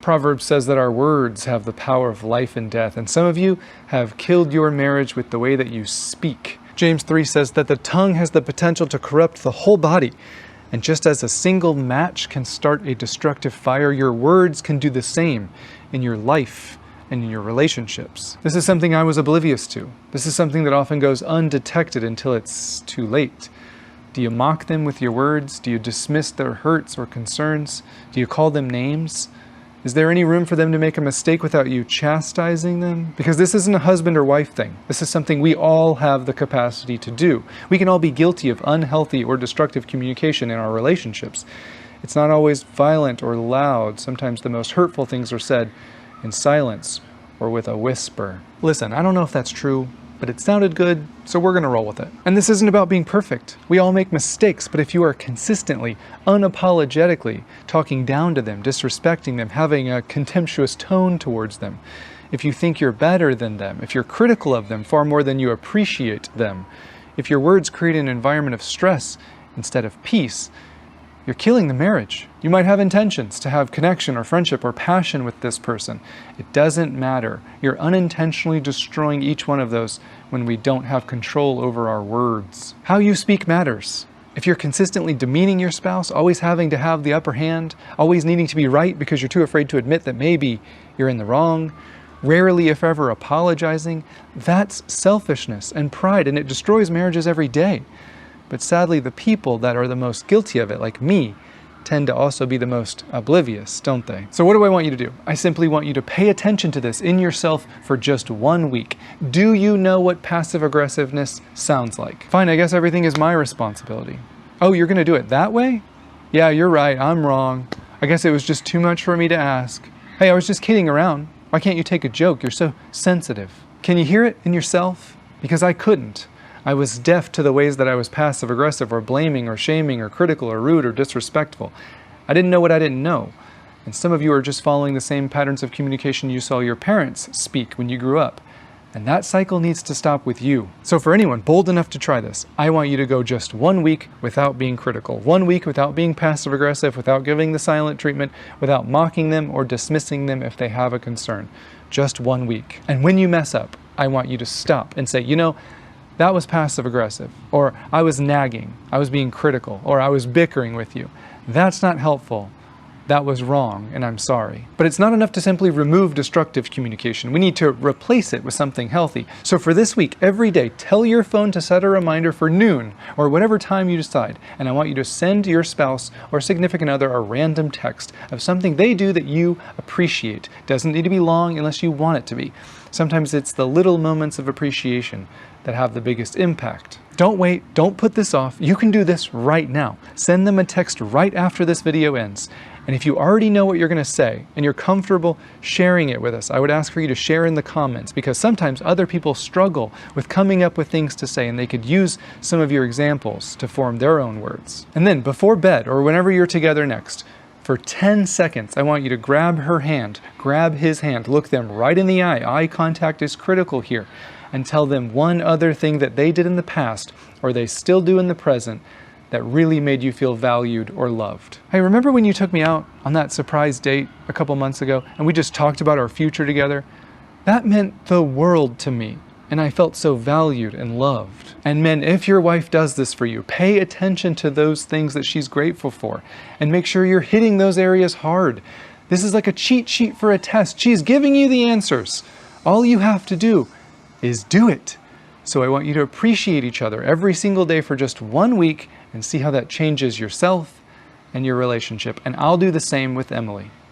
Proverbs says that our words have the power of life and death, and some of you have killed your marriage with the way that you speak. James 3 says that the tongue has the potential to corrupt the whole body, and just as a single match can start a destructive fire, your words can do the same in your life and in your relationships. This is something I was oblivious to. This is something that often goes undetected until it's too late. Do you mock them with your words? Do you dismiss their hurts or concerns? Do you call them names? Is there any room for them to make a mistake without you chastising them? Because this isn't a husband or wife thing. This is something we all have the capacity to do. We can all be guilty of unhealthy or destructive communication in our relationships. It's not always violent or loud. Sometimes the most hurtful things are said in silence or with a whisper. Listen, I don't know if that's true, but it sounded good, so we're gonna roll with it. And this isn't about being perfect. We all make mistakes, but if you are consistently, unapologetically talking down to them, disrespecting them, having a contemptuous tone towards them, if you think you're better than them, if you're critical of them far more than you appreciate them, if your words create an environment of stress instead of peace, you're killing the marriage. You might have intentions to have connection or friendship or passion with this person. It doesn't matter. You're unintentionally destroying each one of those when we don't have control over our words. How you speak matters. If you're consistently demeaning your spouse, always having to have the upper hand, always needing to be right because you're too afraid to admit that maybe you're in the wrong, rarely if ever apologizing, that's selfishness and pride, and it destroys marriages every day. But sadly, the people that are the most guilty of it, like me, tend to also be the most oblivious, don't they? So what do I want you to do? I simply want you to pay attention to this in yourself for just 1 week. Do you know what passive aggressiveness sounds like? Fine, I guess everything is my responsibility. Oh, you're gonna do it that way? Yeah, you're right, I'm wrong. I guess it was just too much for me to ask. Hey, I was just kidding around. Why can't you take a joke? You're so sensitive. Can you hear it in yourself? Because I couldn't. I was deaf to the ways that I was passive-aggressive or blaming or shaming or critical or rude or disrespectful. I didn't know what I didn't know. And some of you are just following the same patterns of communication you saw your parents speak when you grew up. And that cycle needs to stop with you. So for anyone bold enough to try this, I want you to go just 1 week without being critical. 1 week without being passive-aggressive, without giving the silent treatment, without mocking them or dismissing them if they have a concern. Just 1 week. And when you mess up, I want you to stop and say, you know, that was passive-aggressive, or I was nagging, I was being critical, or I was bickering with you. That's not helpful. That was wrong, and I'm sorry. But it's not enough to simply remove destructive communication. We need to replace it with something healthy. So for this week, every day, tell your phone to set a reminder for noon, or whatever time you decide, and I want you to send your spouse or significant other a random text of something they do that you appreciate. Doesn't need to be long unless you want it to be. Sometimes it's the little moments of appreciation that have the biggest impact. Don't wait, don't put this off. You can do this right now. Send them a text right after this video ends. And if you already know what you're gonna say and you're comfortable sharing it with us, I would ask for you to share in the comments, because sometimes other people struggle with coming up with things to say and they could use some of your examples to form their own words. And then before bed or whenever you're together next, for 10 seconds, I want you to grab her hand, grab his hand, look them right in the eye. Eye contact is critical here. And tell them one other thing that they did in the past, or they still do in the present, that really made you feel valued or loved. Hey, remember when you took me out on that surprise date a couple months ago, and we just talked about our future together? That meant the world to me, and I felt so valued and loved. And men, if your wife does this for you, pay attention to those things that she's grateful for, and make sure you're hitting those areas hard. This is like a cheat sheet for a test. She's giving you the answers. All you have to do is do it. So I want you to appreciate each other every single day for just 1 week and see how that changes yourself and your relationship. And I'll do the same with Emily.